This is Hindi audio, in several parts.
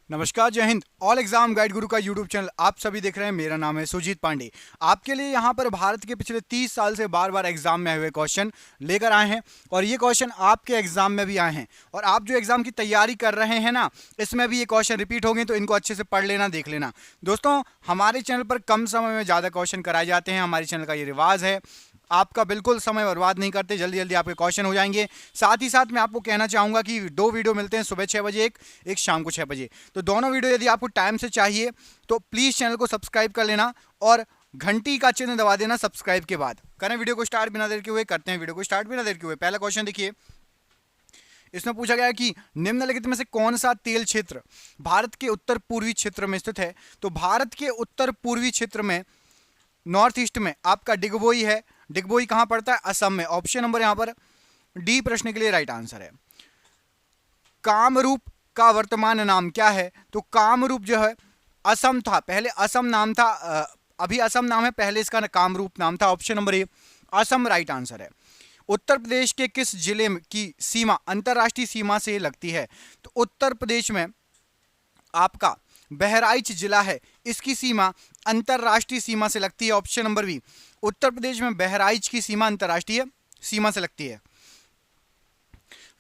नमस्कार, जय हिंद। ऑल एग्जाम गाइड गुरु का यूट्यूब चैनल आप सभी देख रहे हैं। मेरा नाम है सुजीत पांडे। आपके लिए यहाँ पर भारत के पिछले 30 साल से बार बार एग्जाम में आए हुए क्वेश्चन लेकर आए हैं और ये क्वेश्चन आपके एग्जाम में भी आए हैं। और आप जो एग्जाम की तैयारी कर रहे हैं ना, इसमें भी ये क्वेश्चन रिपीट हो गए, तो इनको अच्छे से पढ़ लेना, देख लेना। दोस्तों, हमारे चैनल पर कम समय में ज़्यादा क्वेश्चन कराए जाते हैं। हमारे चैनल का ये रिवाज है। आपका बिल्कुल समय बर्बाद नहीं करते, जल्दी जल्दी आपके क्वेश्चन हो जाएंगे। साथ ही साथ मैं आपको कहना चाहूँगा कि 2 वीडियो मिलते हैं, सुबह 6 बजे एक शाम को 6 बजे। तो दोनों वीडियो यदि आपको टाइम से चाहिए तो प्लीज़ चैनल को सब्सक्राइब कर लेना और घंटी का चिन्ह दबा देना सब्सक्राइब के बाद। करें वीडियो को स्टार्ट बिना देर के हुए, करते हैं वीडियो को स्टार्ट बिना देर के हुए। पहला क्वेश्चन देखिए, इसमें पूछा गया है कि निम्नलिखित में से कौन सा तेल क्षेत्र भारत के उत्तर पूर्वी क्षेत्र में स्थित है। तो भारत के उत्तर पूर्वी क्षेत्र में, नॉर्थ ईस्ट में आपका डिगबोई है। डिगबोई कहां पड़ता है? असम में। ऑप्शन नंबर यहां पर डी प्रश्न के लिए राइट आंसर है। कामरूप का वर्तमान नाम क्या है? तो कामरूप जो है असम था, पहले असम नाम था, अभी असम नाम है, पहले इसका कामरूप नाम था। Option number A Assam right answer है। उत्तर प्रदेश के किस जिले की सीमा अंतरराष्ट्रीय सीमा से लगती है? तो उत्तर प्रदेश में आपका बहराइच जिला है, इसकी सीमा अंतरराष्ट्रीय सीमा से लगती है। Option number B, Uttar Pradesh में बहराइच की सीमा अंतरराष्ट्रीय सीमा से लगती है।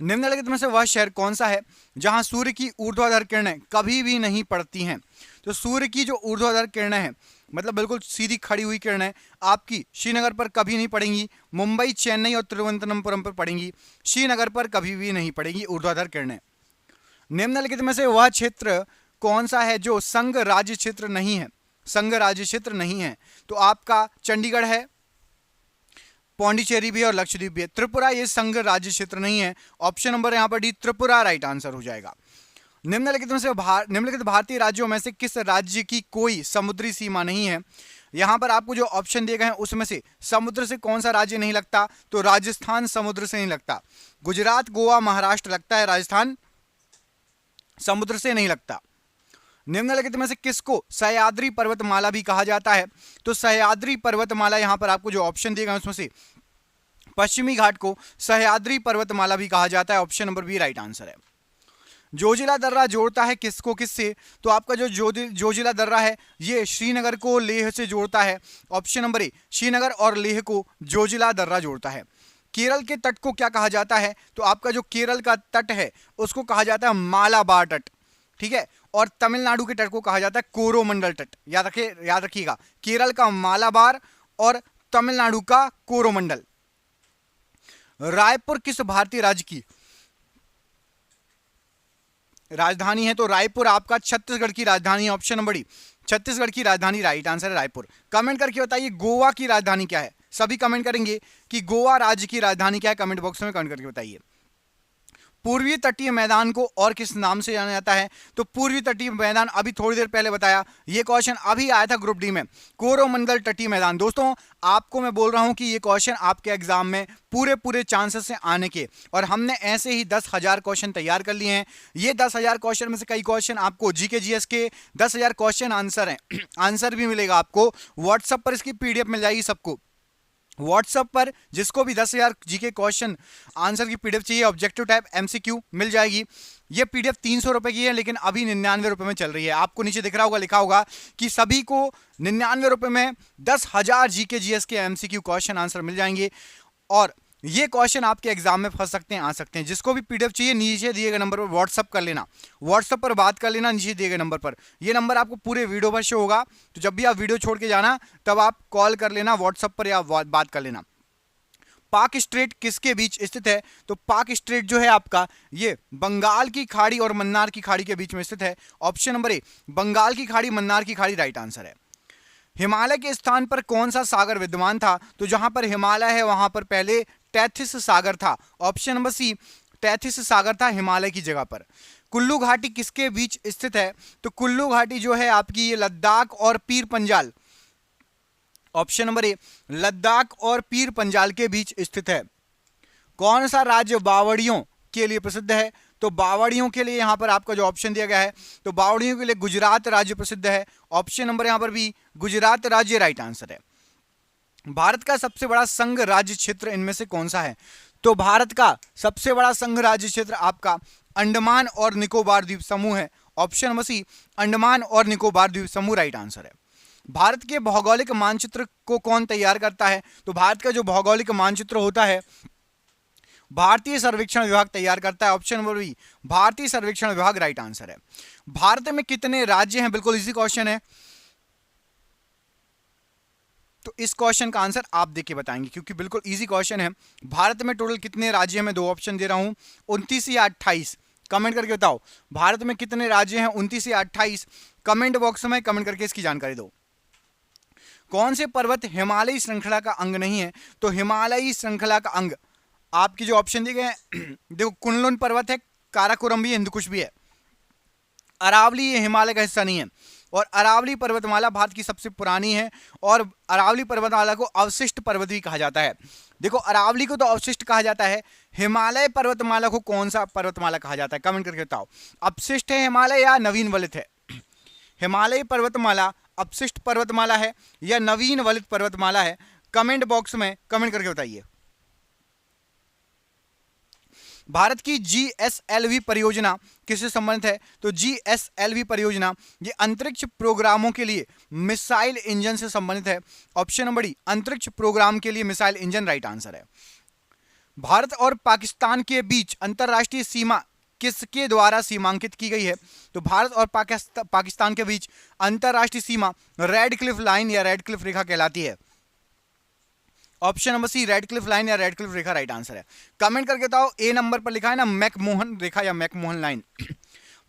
निम्नलिखित में से वह शहर कौन सा है जहां सूर्य की ऊर्ध्वाधर किरणें कभी भी नहीं पड़ती हैं? तो सूर्य की जो ऊर्ध्वाधर किरणें हैं, मतलब बिल्कुल सीधी खड़ी हुई किरणें, आपकी श्रीनगर पर कभी नहीं पड़ेंगी। मुंबई, चेन्नई और तिरुवनंतपुरम पर पड़ेंगी। श्रीनगर पर कभी भी नहीं पड़ेंगी ऊर्ध्वाधर किरणें। निम्नलिखित में से वह क्षेत्र कौन सा है जो संघ राज्य क्षेत्र नहीं है? संघ राज्य क्षेत्र नहीं है तो आपका चंडीगढ़ है, पौंडीचेरी भी और लक्षद्वीप भी है। त्रिपुरा ये संघ राज्य क्षेत्र नहीं है। ऑप्शन नंबर यहां पर डी, त्रिपुरा राइट आंसर हो जाएगा। निम्नलिखित में से निम्नलिखित भारतीय राज्यों में से किस राज्य की कोई समुद्री सीमा नहीं है? यहां पर आपको जो ऑप्शन दिए गए हैं उसमें से समुद्र से कौन सा राज्य नहीं लगता? तो राजस्थान समुद्र से नहीं लगता। गुजरात, गोवा, महाराष्ट्र लगता है, राजस्थान समुद्र से नहीं लगता। निम्नलिखित में से किसको सह्याद्री पर्वतमाला भी कहा जाता है? तो सह्याद्री पर्वतमाला, यहां पर आपको जो ऑप्शन दिए गए उसमें से पश्चिमी घाट को सह्याद्री पर्वतमाला भी कहा जाता है। Option number B right answer है। जोजिला दर्रा जोड़ता है किसको किससे? तो आपका जो जोजिला दर्रा है ये श्रीनगर को लेह से जोड़ता है। ऑप्शन नंबर ए, श्रीनगर और लेह को जोजिला दर्रा जोड़ता है। केरल के तट को क्या कहा जाता है? तो आपका जो केरल का तट है उसको कहा जाता है मालाबार तट, ठीक है। और तमिलनाडु के तट को कहा जाता है कोरोमंडल तट। याद रखिएगा, केरल का मालाबार और तमिलनाडु का कोरोमंडल। रायपुर किस भारतीय राज्य की राजधानी है? तो रायपुर आपका छत्तीसगढ़ की राजधानी है। ऑप्शन नंबर डी, छत्तीसगढ़ की राजधानी राइट आंसर है रायपुर। कमेंट करके बताइए गोवा की राजधानी क्या है। सभी कमेंट करेंगे कि गोवा राज्य की राजधानी क्या है, कमेंट बॉक्स में कमेंट करके बताइए। पूर्वी तटीय मैदान को और किस नाम से जाना जाता है? तो पूर्वी तटीय मैदान अभी थोड़ी देर पहले बताया, ये क्वेश्चन अभी आया था ग्रुप डी में, कोरोमंडल तटीय मैदान। दोस्तों, आपको मैं बोल रहा हूं कि ये क्वेश्चन आपके एग्जाम में पूरे चांसेस से आने के, और हमने ऐसे ही 10,000 क्वेश्चन तैयार कर लिए हैं। ये 10,000 क्वेश्चन में से कई क्वेश्चन आपको जीके जीएस के 10,000 क्वेश्चन आंसर हैं। आंसर भी मिलेगा आपको व्हाट्सएप पर, इसकी पीडीएफ मिल जाएगी सबको व्हाट्सएप पर। जिसको भी 10,000 जीके क्वेश्चन आंसर की पीडीएफ चाहिए, ऑब्जेक्टिव टाइप एमसीक्यू मिल जाएगी। ये पीडीएफ 300 रुपए की है, लेकिन अभी 99 रुपए में चल रही है। आपको नीचे दिख रहा होगा, लिखा होगा कि सभी को 99 रुपए में 10,000 जीके जीएस के एमसीक्यू क्वेश्चन आंसर मिल जाएंगे। और ये क्वेश्चन आपके एग्जाम में फंस सकते हैं, आ सकते हैं। जिसको भी पीडीएफ चाहिए नीचे दिए गए नंबर पर व्हाट्सअप कर लेना, व्हाट्सअप पर बात कर लेना नीचे दिए गए नंबर पर। ये नंबर आपको पूरे वीडियो पर शो होगा, तो जब भी आप वीडियो छोड़ के जाना तब आप कॉल कर लेना व्हाट्सअप पर या बात कर लेना। पाक स्ट्रेट किसके बीच स्थित है? तो पाक स्ट्रेट जो है आपका ये बंगाल की खाड़ी और मन्नार की खाड़ी के बीच में स्थित है। ऑप्शन नंबर ए, बंगाल की खाड़ी, मन्नार की खाड़ी राइट आंसर है। हिमालय के स्थान पर कौन सा सागर विद्यमान था? तो जहां पर हिमालय है वहां पर पहले टैथिस सागर था। ऑप्शन नंबर सी, टैथिस सागर था हिमालय की जगह पर। कुल्लू घाटी किसके बीच स्थित है? तो कुल्लू घाटी जो है आपकी ये लद्दाख और Pir Panjal, option number A, Ladakh और पीर पंजाल के बीच स्थित है। कौन सा राज्य बावड़ियों के लिए प्रसिद्ध है? तो बावड़ियों के लिए यहां पर आपका जो ऑप्शन दिया गया है, तो बावड़ियों के लिए गुजरात राज्य प्रसिद्ध है। ऑप्शन नंबर यहां पर भी गुजरात राज्य राइट आंसर है। भारत का सबसे बड़ा संघ राज्य क्षेत्र इनमें से कौन सा है? तो भारत का सबसे बड़ा संघ राज्य क्षेत्र आपका अंडमान और निकोबार द्वीप समूह है। ऑप्शन नंबर सी अंडमान और निकोबार द्वीप समूह राइट आंसर है। भारत के भौगोलिक मानचित्र को कौन तैयार करता है? तो भारत का जो भौगोलिक मानचित्र होता है भारतीय सर्वेक्षण विभाग तैयार करता है। ऑप्शन नंबर बी भारतीय सर्वेक्षण विभाग राइट आंसर है। भारत में कितने राज्य हैं? बिल्कुल इजी क्वेश्चन है, तो इस क्वेश्चन का आंसर आप देख के बताएंगे क्योंकि बिल्कुल इजी क्वेश्चन है। भारत में टोटल कितने राज्य हैं? मैं दो ऑप्शन दे रहा हूं, 29 या 28। कमेंट करके बताओ भारत में कितने राज्य हैं, 29 या 28। कमेंट बॉक्स में कमेंट करके इसकी जानकारी दो। कौन से पर्वत हिमालयी श्रृंखला का अंग नहीं है? तो हिमालयी श्रृंखला का अंग आपके जो ऑप्शन दिए गए हैं देखो कुनलुन पर्वत है, काराकोरम भी है, हिंदुकुश भी है। अरावली ये हिमालय का हिस्सा नहीं है और अरावली पर्वतमाला भारत की सबसे पुरानी है और अरावली पर्वतमाला को अवशिष्ट पर्वत भी कहा जाता है। देखो अरावली को तो अवशिष्ट कहा जाता है, हिमालय पर्वतमाला को कौन सा पर्वतमाला कहा जाता है? कमेंट करके बताओ। अपशिष्ट है हिमालय या नवीन वलित है? हिमालय पर्वतमाला अपशिष्ट पर्वतमाला है या नवीन वलित पर्वतमाला है? कमेंट बॉक्स में कमेंट करके बताइए। भारत की GSLV परियोजना किससे संबंधित है? तो GSLV परियोजना ये अंतरिक्ष प्रोग्रामों के लिए मिसाइल इंजन से संबंधित है। ऑप्शन नंबर डी अंतरिक्ष प्रोग्राम के लिए मिसाइल इंजन राइट आंसर है। भारत और पाकिस्तान के बीच अंतरराष्ट्रीय सीमा किसके द्वारा सीमांकित की गई है? तो भारत और पाकिस्तान के बीच अंतरराष्ट्रीय सीमा रेड क्लिफ लाइन या रेड क्लिफ रेखा कहलाती है। Option number C Radcliffe line या रेड क्लिफ रेखा राइट आंसर है। कमेंट करके बताओ ए नंबर पर लिखा है ना मैकमोहन रेखा या मैकमोहन लाइन।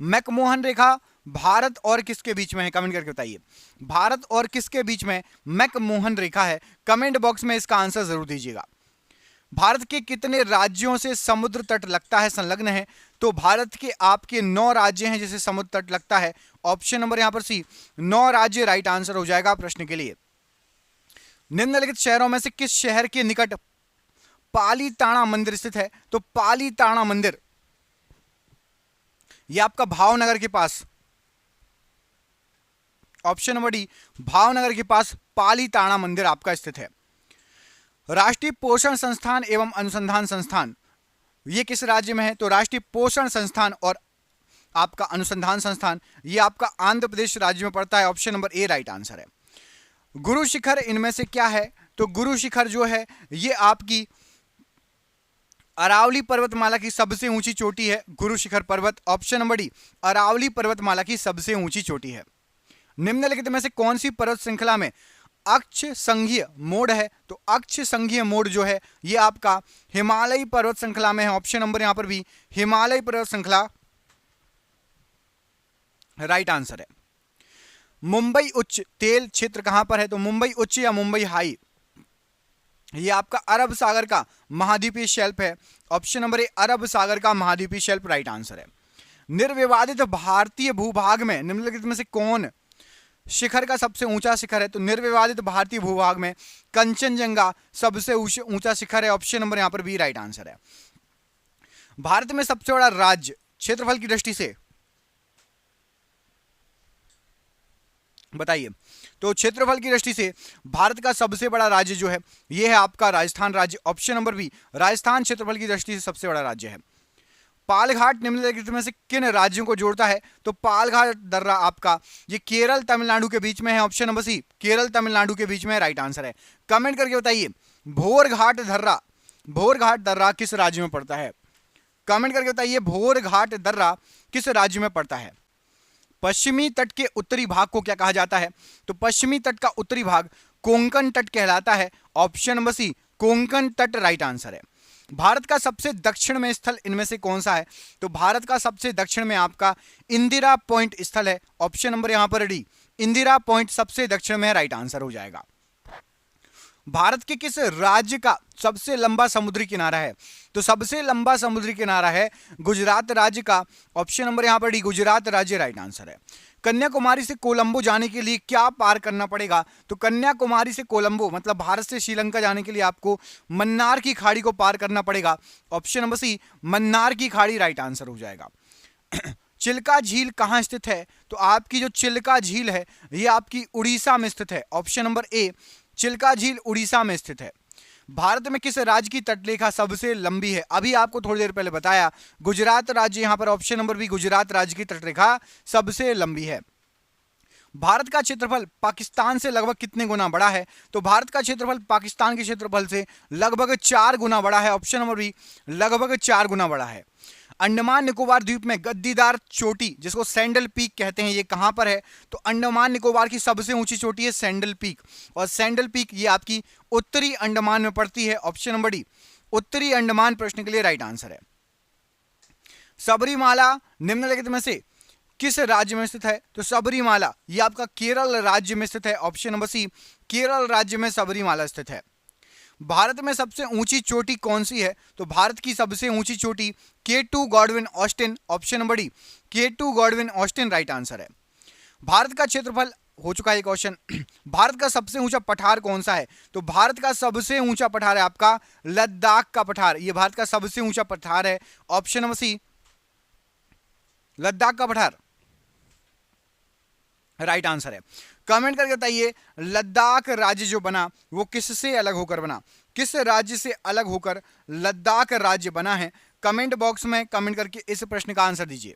मैकमोहन रेखा भारत और किसके बीच में है? कमेंट करके बताइए भारत और किसके बीच में मैकमोहन रेखा है? कमेंट बॉक्स में इसका आंसर जरूर दीजिएगा। भारत के कितने राज्यों से समुद्र तट लगता है, संलग्न है? तो भारत के आपके 9 राज्य हैं जिसे समुद्र तट लगता है। ऑप्शन नंबर यहां पर सी 9 राज्य राइट आंसर हो जाएगा प्रश्न के लिए। निम्नलिखित शहरों में से किस शहर के निकट पालीताना मंदिर स्थित है? तो पालीताना मंदिर यह आपका भावनगर के पास, ऑप्शन नंबर डी भावनगर के पास पालीताना मंदिर आपका स्थित है। राष्ट्रीय पोषण संस्थान एवं अनुसंधान संस्थान ये किस राज्य में है? तो राष्ट्रीय पोषण संस्थान और आपका अनुसंधान संस्थान ये आपका आंध्र प्रदेश राज्य में पड़ता है। Option number A right answer है। गुरु शिखर इनमें से क्या है? तो गुरु शिखर जो है ये आपकी अरावली पर्वतमाला की सबसे ऊंची चोटी है, गुरु शिखर पर्वत। ऑप्शन नंबर डी अरावली पर्वतमाला की सबसे ऊंची चोटी है। निम्नलिखित में से कौन सी पर्वत श्रृंखला में अक्ष संघीय मोड है? तो अक्ष संघीय मोड जो है ये आपका हिमालयी पर्वत श्रृंखला में है। ऑप्शन नंबर यहां पर भी हिमालय पर्वत श्रृंखला राइट आंसर है। मुंबई उच्च तेल क्षेत्र कहां पर है? तो मुंबई उच्च या मुंबई हाई ये आपका अरब सागर का महाद्वीपीय शेल्फ है। ऑप्शन नंबर ए अरब सागर का महाद्वीपीय शेल्फ राइट आंसर है। निर्विवादित भारतीय भूभाग में निम्नलिखित में से कौन शिखर का सबसे ऊंचा शिखर है? तो निर्विवादित भारतीय भूभाग में कंचनजंगा सबसे ऊंचा शिखर है। ऑप्शन नंबर यहां पर बी राइट आंसर है। भारत में सबसे बड़ा राज्य क्षेत्रफल की दृष्टि से बताइए। तो क्षेत्रफल की दृष्टि से भारत का सबसे बड़ा राज्य जो है यह है आपका राजस्थान राज्य। ऑप्शन नंबर बी राजस्थान क्षेत्रफल की दृष्टि से सबसे बड़ा राज्य है। पालघाट निम्नलिखित में से किन राज्यों को जोड़ता है? तो पालघाट दर्रा आपका ये केरल तमिलनाडु के बीच में है। Option number C Kerala Tamil Nadu के बीच में राइट आंसर है। कमेंट करके बताइए भोरघाट दर्रा किस राज्य में पड़ता है? कमेंट करके बताइए भोरघाट दर्रा किस राज्य में पड़ता है? पश्चिमी तट के उत्तरी भाग को क्या कहा जाता है? तो पश्चिमी तट का उत्तरी भाग कोंकण तट कहलाता है। ऑप्शन नंबर सी कोंकण तट राइट आंसर है। भारत का सबसे दक्षिण में स्थल इनमें से कौन सा है? तो भारत का सबसे दक्षिण में आपका इंदिरा पॉइंट स्थल है। ऑप्शन नंबर यहां पर डी इंदिरा पॉइंट सबसे दक्षिण में राइट आंसर हो जाएगा। भारत के किस राज्य का सबसे लंबा समुद्री किनारा है? तो सबसे लंबा समुद्री किनारा है गुजरात राज्य का। ऑप्शन नंबर यहां पर डी गुजरात राज्य राइट आंसर है। कन्याकुमारी से कोलंबो जाने के लिए क्या पार करना पड़ेगा? तो कन्याकुमारी से कोलंबो मतलब भारत से श्रीलंका जाने के लिए आपको मन्नार की खाड़ी को पार करना पड़ेगा। ऑप्शन नंबर सी मन्नार की खाड़ी राइट आंसर हो जाएगा। चिल्का झील कहां स्थित है? तो आपकी जो चिल्का झील है यह आपकी उड़ीसा में स्थित है। ऑप्शन नंबर ए चिल्का झील उड़ीसा में स्थित है। भारत में किस राज्य की तटरेखा सबसे लंबी है? अभी आपको थोड़ी देर पहले बताया, गुजरात राज्य, यहां पर ऑप्शन नंबर बी गुजरात राज्य की तटरेखा सबसे लंबी है। भारत का क्षेत्रफल पाकिस्तान से लगभग कितने गुना बड़ा है? तो भारत का क्षेत्रफल पाकिस्तान के क्षेत्रफल से लगभग 4 गुना बड़ा है। ऑप्शन नंबर बी लगभग 4 गुना बड़ा है। अंडमान निकोबार द्वीप में गद्दीदार चोटी, जिसको सैंडल पीक कहते हैं, ये कहां पर है? तो अंडमान निकोबार की सबसे ऊंची चोटी है सैंडल पीक, और सैंडल पीक ये आपकी उत्तरी अंडमान में पड़ती है। ऑप्शन नंबर डी उत्तरी अंडमान प्रश्न के लिए राइट आंसर है। सबरीमाला निम्नलिखित में से किस राज्य में स्थित है? तो सबरीमाला ये आपका केरल राज्य में स्थित है। ऑप्शन नंबर सी केरल राज्य में सबरीमाला स्थित है। भारत में सबसे ऊंची चोटी कौन सी है? तो भारत की सबसे ऊंची चोटी K2 Godwin Austen, option number D K2 Godwin Austen right answer है। भारत का क्षेत्रफल हो चुका है क्वेश्चन। भारत का सबसे ऊंचा पठार कौन सा है? तो भारत का सबसे ऊंचा पठार है आपका लद्दाख का पठार, ये भारत का सबसे ऊंचा पठार है। ऑप्शन नंबर सी लद्दाख का पठार राइट आंसर है। कमेंट करके बताइए लद्दाख राज्य जो बना वो किससे अलग होकर बना? किस राज्य से अलग होकर लद्दाख राज्य बना है? कमेंट बॉक्स में कमेंट करके इस प्रश्न का आंसर दीजिए।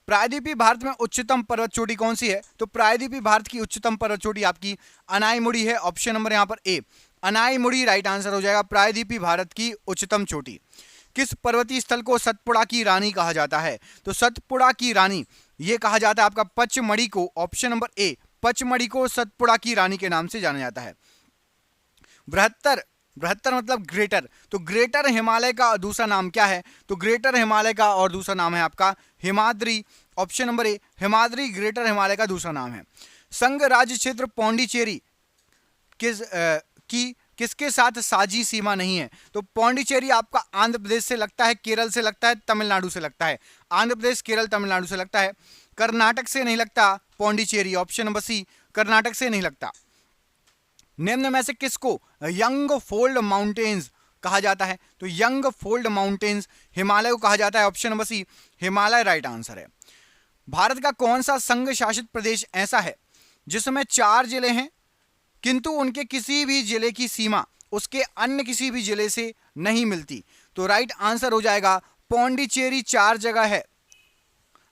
प्रायद्वीपीय भारत में उच्चतम पर्वत चोटी कौन सी है? तो प्रायद्वीपीय भारत की उच्चतम पर्वत चोटी आपकी अनाईमुड़ी है। ऑप्शन नंबर यहां पर ए अनाईमुड़ी राइट आंसर हो जाएगा, प्रायद्वीपीय भारत की उच्चतम चोटी। किस पर्वतीय स्थल को सतपुड़ा की रानी कहा जाता है? तो सतपुड़ा की रानी ये कहा जाता है आपका पचमढ़ी को। ऑप्शन नंबर ए पचमढ़ी को सतपुड़ा की रानी के नाम से जाना जाता है। बृहत्तर बृहत्तर मतलब ग्रेटर, तो ग्रेटर हिमालय का दूसरा नाम क्या है? तो ग्रेटर हिमालय का और दूसरा नाम है आपका Himadri. Option number A Himadri greater Himalaya का दूसरा नाम है। संघ राज्य क्षेत्र पौंडीचेरी किसके साथ साझी सीमा नहीं है? तो पौंडीचेरी आपका आंध्र प्रदेश से लगता है, केरल से लगता है, तमिलनाडु से लगता है। आंध्र प्रदेश, केरल, तमिलनाडु से लगता है, कर्नाटक से नहीं लगता Pondicherry. Option number C Karnataka से नहीं लगता। निम्न में से किसको यंग फोल्ड माउंटेन्स कहा जाता है? तो यंग फोल्ड माउंटेन्स हिमालय को कहा जाता है। Option number C Himalaya right answer है। भारत का कौन सा संघ शासित प्रदेश ऐसा है जिसमें 4 जिले हैं किंतु उनके किसी भी जिले की सीमा उसके अन्य किसी भी जिले से नहीं मिलती? तो राइट आंसर हो जाएगा पौंडीचेरी 4 जगह है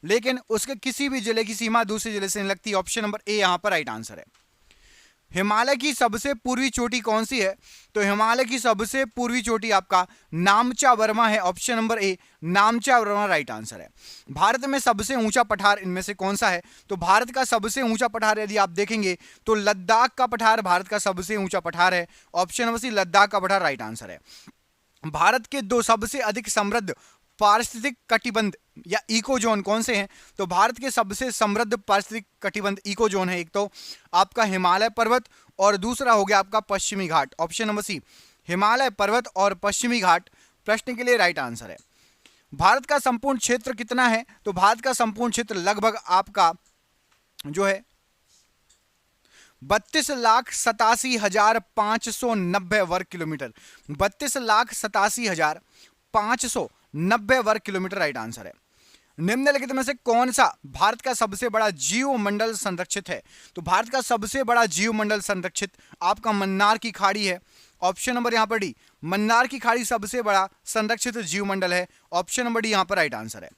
लेकिन उसके किसी भी जिले की सीमा दूसरे जिले से नहीं लगती। ऑप्शन नंबर ए यहां पर राइट आंसर है। हिमालय की सबसे पूर्वी चोटी कौन सी है? तो हिमालय की सबसे पूर्वी चोटी आपका नामचा वर्मा है। Option number A नामचा Verma right answer है। भारत में सबसे ऊंचा पठार इनमें से कौन सा है? तो भारत का सबसे ऊंचा पठार यदि आप देखेंगे तो लद्दाख का पठार भारत का सबसे ऊंचा पठार है। ऑप्शन नंबर सी लद्दाख का पठार राइट आंसर है। भारत के 2 सबसे अधिक समृद्ध पारिस्थितिक कटिबंध या इको जोन कौन से हैं? तो भारत के सबसे समृद्ध पारिस्थितिक कटिबंध इको जोन है, एक तो आपका हिमालय पर्वत और दूसरा हो गया आपका पश्चिमी घाट। ऑप्शन नंबर सी हिमालय पर्वत और पश्चिमी घाट प्रश्न के लिए राइट आंसर है। भारत का संपूर्ण क्षेत्र कितना है? तो भारत का संपूर्ण क्षेत्र लगभग आपका जो है 32,87,590 वर्ग किलोमीटर, 32,87,590 वर्ग किलोमीटर राइट आंसर है। निम्नलिखित में से कौन सा भारत का सबसे बड़ा जीवमंडल संरक्षित है? तो भारत का सबसे बड़ा जीवमंडल संरक्षित आपका मन्नार की खाड़ी है। ऑप्शन नंबर यहां पर डी मन्नार की खाड़ी सबसे बड़ा संरक्षित जीवमंडल है। ऑप्शन नंबर डी यहां पर राइट आंसर है।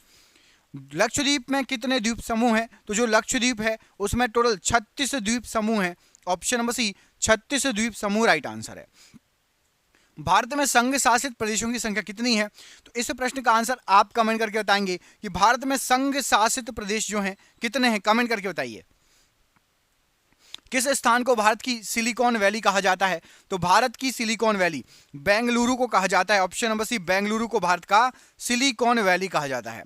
लक्षद्वीप में कितने द्वीप समूह हैं? तो जो लक्षद्वीप है उसमें टोटल 36 द्वीप समूह हैं। ऑप्शन नंबर सी 36 द्वीप समूह राइट आंसर है। भारत में संघ शासित प्रदेशों की संख्या कितनी है? तो इस प्रश्न का आंसर आप कमेंट करके बताएंगे कि भारत में संघ शासित प्रदेश जो हैं कितने हैं, कमेंट करके बताइए। किस स्थान को भारत की सिलिकॉन वैली कहा जाता है? तो भारत की सिलिकॉन वैली बेंगलुरु को कहा जाता है। ऑप्शन नंबर सी बेंगलुरु को भारत का सिलिकॉन वैली कहा जाता है।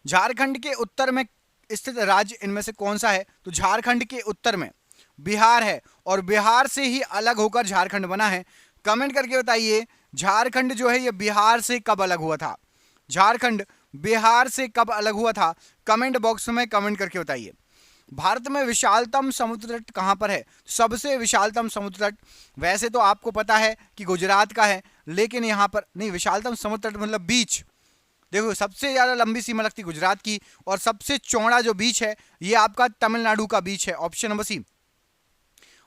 झारखंड के उत्तर में स्थित राज्य इनमें से कौन सा है? तो झारखंड के उत्तर में बिहार है और बिहार से ही अलग होकर झारखंड बना है। कमेंट करके बताइए झारखंड जो है ये बिहार से कब अलग हुआ था? झारखंड बिहार से कब अलग हुआ था? कमेंट बॉक्स में कमेंट करके बताइए। भारत में विशालतम समुद्र तट कहां पर है? सबसे विशालतम समुद्र तट वैसे तो आपको पता है कि गुजरात का है, लेकिन यहां पर नहीं, विशालतम समुद्र तट मतलब बीच। देखो सबसे ज्यादा लंबी सीमा लगती गुजरात की और सबसे चौड़ा जो बीच है ये आपका तमिलनाडु का बीच है। ऑप्शन नंबर सी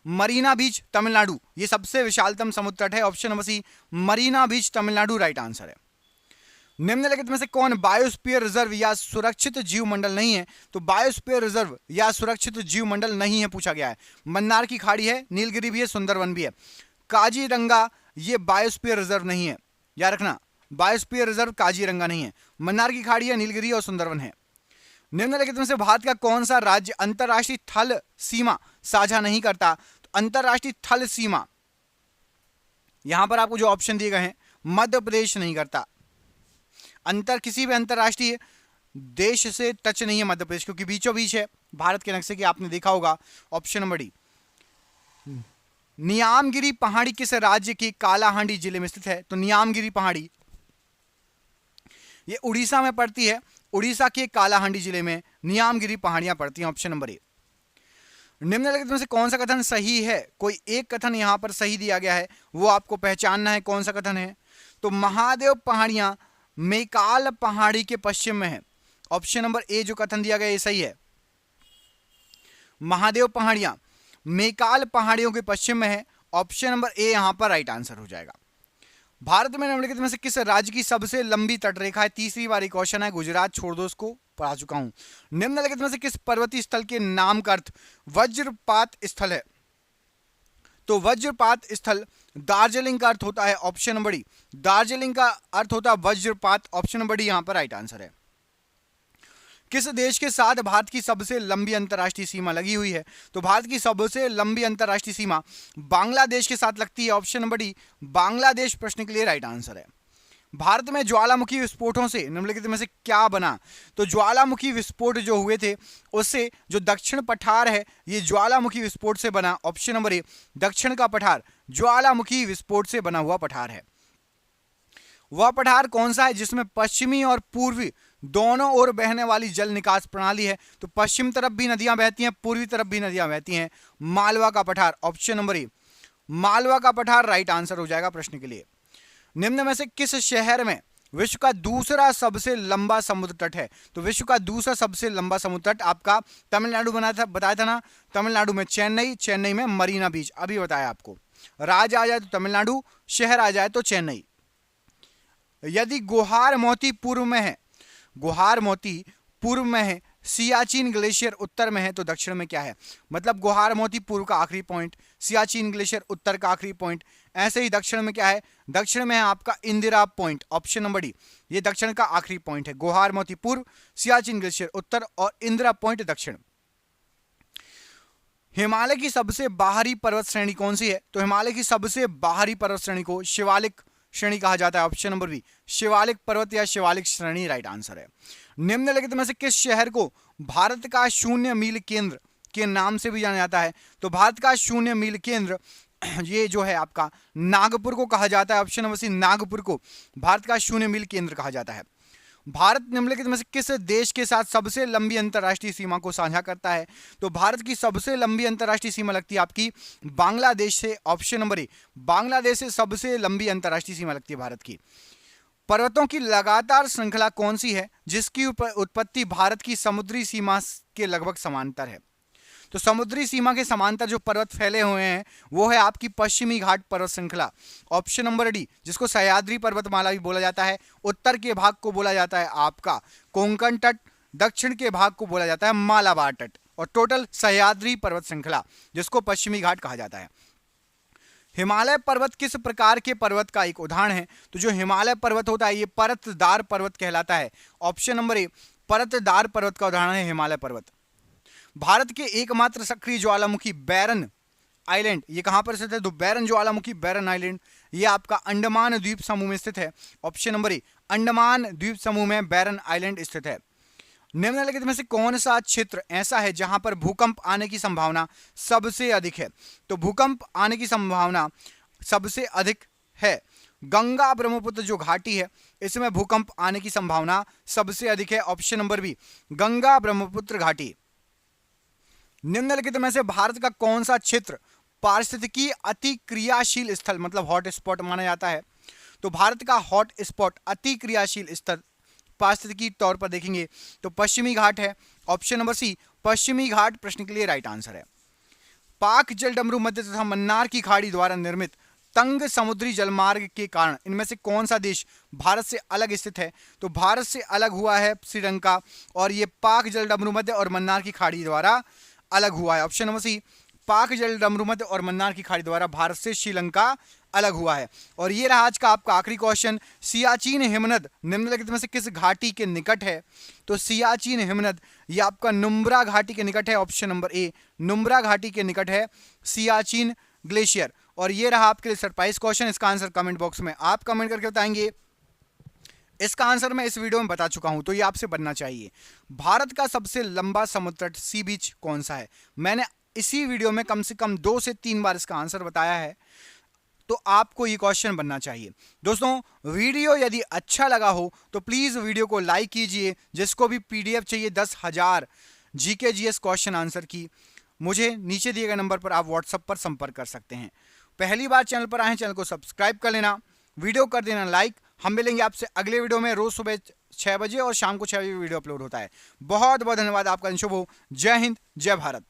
मरीना बीच तमिलनाडु, ये सबसे विशालतम समुद्र तट है। ऑप्शन नंबर सी मरीना बीच तमिलनाडु राइट आंसर है। निम्नलिखित में से कौन बायोस्फीयर रिजर्व या सुरक्षित जीव मंडल नहीं है? तो बायोस्फीयर रिजर्व या सुरक्षित जीव मंडल नहीं है पूछा गया है। मन्नार की खाड़ी है, नीलगिरी भी है, सुंदरवन भी है। काजीरंगा ये बायोस्फीयर रिजर्व नहीं है, याद रखना, बायोस्फीयर रिजर्व काजीरंगा नहीं है। मन्नार की खाड़ी है, नीलगिरी और सुंदरवन है। निम्नलिखित में से भारत का कौन सा राज्य अंतरराष्ट्रीय थल सीमा साझा नहीं करता? तो अंतरराष्ट्रीय थल सीमा, यहां पर आपको जो ऑप्शन दिए गए हैं, मध्य प्रदेश नहीं करता। किसी भी अंतरराष्ट्रीय देश से टच नहीं है मध्य प्रदेश, क्योंकि बीचों बीच है भारत के नक्शे की, आपने देखा होगा। Option number D. नियामगिरी पहाड़ी किस राज्य के कालाहांडी जिले में स्थित है? तो नियामगिरी पहाड़ी ये उड़ीसा में पड़ती है। उड़ीसा के कालाहांडी जिले में नियामगिरी पहाड़ियां पड़ती हैं। Option number A. निम्नलिखित में से कौन सा कथन सही है? कोई एक कथन यहां पर सही दिया गया है, वो आपको पहचानना है कौन सा कथन है। तो महादेव पहाड़ियां मैकाल पहाड़ी के पश्चिम में है। ऑप्शन नंबर ए जो कथन दिया गया ये सही है। महादेव पहाड़ियां मैकाल पहाड़ियों के पश्चिम में है। ऑप्शन नंबर ए यहां पर राइट आंसर हो जाएगा। भारत में निम्नलिखित में से किस राज्य की सबसे लंबी तटरेखा है? तीसरी बार क्वेश्चन है, गुजरात छोड़ दो, उसको पढ़ा चुका हूं। निम्नलिखित में से किस पर्वतीय स्थल के नाम का अर्थ वज्रपात स्थल है? तो वज्रपात स्थल दार्जिलिंग का अर्थ होता है। ऑप्शन नंबर डी, दार्जिलिंग का अर्थ होता है वज्रपात। ऑप्शन नंबर डी यहां पर राइट आंसर है। किस देश के साथ भारत की सबसे लंबी अंतरराष्ट्रीय सीमा लगी हुई है? तो भारत की सबसे लंबी अंतरराष्ट्रीय सीमा बांग्लादेश के साथ लगती है। ऑप्शन नंबर डी, बांग्लादेश प्रश्न के लिए राइट आंसर है। भारत में ज्वालामुखी विस्फोटों से निम्नलिखित में से क्या बना? तो ज्वालामुखी विस्फोट जो हुए थे उससे जो दक्षिण पठार है ये ज्वालामुखी विस्फोट से बना। ऑप्शन नंबर ए, दक्षिण का पठार ज्वालामुखी विस्फोट से बना हुआ पठार है। वह पठार कौन सा है जिसमें पश्चिमी और पूर्वी दोनों ओर बहने वाली जल निकास प्रणाली है? तो पश्चिम तरफ भी नदियां बहती हैं, पूर्वी तरफ भी नदियां बहती हैं। मालवा का पठार। ऑप्शन नंबर ए, मालवा का पठार राइट आंसर हो जाएगा प्रश्न के लिए। निम्न में से किस शहर में विश्व का दूसरा सबसे लंबा समुद्र तट है? तो विश्व का दूसरा सबसे लंबा समुद्र तट आपका तमिलनाडु बताया था ना, तमिलनाडु में चेन्नई, चेन्नई में मरीना बीच, अभी बताया आपको। राज्य आ जाए तो तमिलनाडु, शहर आ जाए तो चेन्नई। यदि गुहार मोती पूर्व में है, गुहार मोती पूर्व में है, सियाचिन ग्लेशियर उत्तर में है, तो दक्षिण में क्या है? मतलब गुहार मोती पूर्व का आखिरी पॉइंट, सियाचिन ग्लेशियर उत्तर का आखिरी पॉइंट। ऐसे ही दक्षिण में क्या है? दक्षिण में है आपका Indira point. Option number D, ये दक्षिण का आखिरी पॉइंट है। गुहार मोती पूर्व, सियाचिन ग्लेशियर उत्तर और इंदिरा पॉइंट दक्षिण। हिमालय की सबसे बाहरी पर्वत श्रेणी कौन सी है? तो हिमालय की सबसे बाहरी पर्वत श्रेणी को शिवालिक श्रेणी कहा जाता है। ऑप्शन नंबर बी, शिवालिक पर्वत या शिवालिक श्रेणी राइट आंसर है। निम्नलिखित में से किस शहर को भारत का शून्य मील केंद्र के नाम से भी जाना जाता है? तो भारत का शून्य मील केंद्र ये जो है आपका नागपुर को कहा जाता है। ऑप्शन नंबर सी, नागपुर को भारत का शून्य मील केंद्र कहा जाता है। भारत निम्नलिखित में से किस देश के साथ सबसे लंबी अंतरराष्ट्रीय सीमा को साझा करता है? तो भारत की सबसे लंबी अंतरराष्ट्रीय सीमा लगती है आपकी बांग्लादेश से। ऑप्शन नंबर ए, बांग्लादेश से सबसे लंबी अंतरराष्ट्रीय सीमा लगती है भारत की। पर्वतों की लगातार श्रृंखला कौन सी है जिसकी उत्पत्ति भारत की समुद्री सीमा के लगभग समांतर है? तो समुद्री सीमा के समांतर जो पर्वत फैले हुए हैं वो है आपकी पश्चिमी घाट पर्वत श्रृंखला। ऑप्शन नंबर डी, जिसको सह्याद्री पर्वतमाला भी बोला जाता है। उत्तर के भाग को बोला जाता है आपका कोंकण तट, दक्षिण के भाग को बोला जाता है मालाबार तट, और टोटल सह्याद्री पर्वत श्रृंखला जिसको पश्चिमी घाट कहा जाता है। हिमालय पर्वत किस प्रकार के पर्वत का एक उदाहरण है? तो जो हिमालय पर्वत होता है ये परतदार पर्वत कहलाता है। ऑप्शन नंबर ए, परतदार पर्वत का उदाहरण है हिमालय पर्वत। भारत के एकमात्र सक्रिय ज्वालामुखी बैरन आइलैंड ये कहां पर स्थित है? तो बैरन ज्वालामुखी, बैरन आइलैंड ये आपका अंडमान द्वीप समूह में स्थित है। ऑप्शन नंबर ए, अंडमान द्वीप समूह में बैरन आइलैंड स्थित है। निम्नलिखित में से कौन सा क्षेत्र ऐसा है जहां पर भूकंप आने की संभावना सबसे अधिक है? तो भूकंप आने की संभावना सबसे अधिक है गंगा ब्रह्मपुत्र जो घाटी है इसमें भूकंप आने की संभावना सबसे अधिक है। Option number B, Ganga Brahmaputra घाटी। निम्नलिखित में से भारत का कौन सा क्षेत्र पारिस्थितिकी अति क्रियाशील स्थल मतलब हॉट स्पॉट माना जाता है? तो भारत का हॉट स्पॉट अति क्रियाशील स्थल पारिस्थितिकी तौर पर देखेंगे तो पश्चिमी घाट है। ऑप्शन नंबर सी, पश्चिमी घाट प्रश्न के लिए राइट आंसर है। पाक जल डमरू मध्य तथा मन्नार की खाड़ी द्वारा निर्मित तंग समुद्री जलमार्ग के कारण इनमें से कौन सा देश भारत से अलग स्थित है? तो भारत से अलग हुआ है श्रीलंका, और ये पाक जल डमरू मध्य और मन्नार की खाड़ी द्वारा अलग हुआ है। ऑप्शन नंबर सी, पाक जल डमरू मध्य और मन्नार की खाड़ी द्वारा भारत से श्रीलंका अलग हुआ है। और ये रहा आज का आपका आखिरी क्वेश्चन, सियाचिन हिमनद निम्नलिखित में से किस घाटी के निकट है? तो सियाचिन हिमनद ये आपका नुब्रा घाटी के निकट है। ऑप्शन नंबर ए, नुब्रा घाटी के निकट है सियाचिन ग्लेशियर। और ये रहा आपके लिए सरप्राइज क्वेश्चन, इसका आंसर कमेंट बॉक्स में आप कमेंट करके बताएंगे। इसका आंसर मैं इस वीडियो में बता चुका हूं, तो ये आपसे बनना चाहिए। भारत का सबसे लंबा समुद्र तट सी बीच कौन सा है? मैंने इसी वीडियो में कम से कम 2 से 3 बार इसका आंसर बताया है, तो आपको ये क्वेश्चन बनना चाहिए। दोस्तों, वीडियो यदि अच्छा लगा हो तो प्लीज वीडियो को लाइक कीजिए। जिसको भी पीडीएफ चाहिए 10,000 जीके जीएस क्वेश्चन आंसर की, मुझे नीचे दिए गए नंबर पर आप व्हाट्सएप पर संपर्क कर सकते हैं। पहली बार चैनल पर आए, चैनल को सब्सक्राइब कर लेना, वीडियो कर देना लाइक। हम मिलेंगे आपसे अगले वीडियो में। रोज सुबह 6 बजे और शाम को 6 बजे वीडियो अपलोड होता है। बहुत बहुत धन्यवाद, आपका दिन शुभ हो। जय हिंद, जय भारत।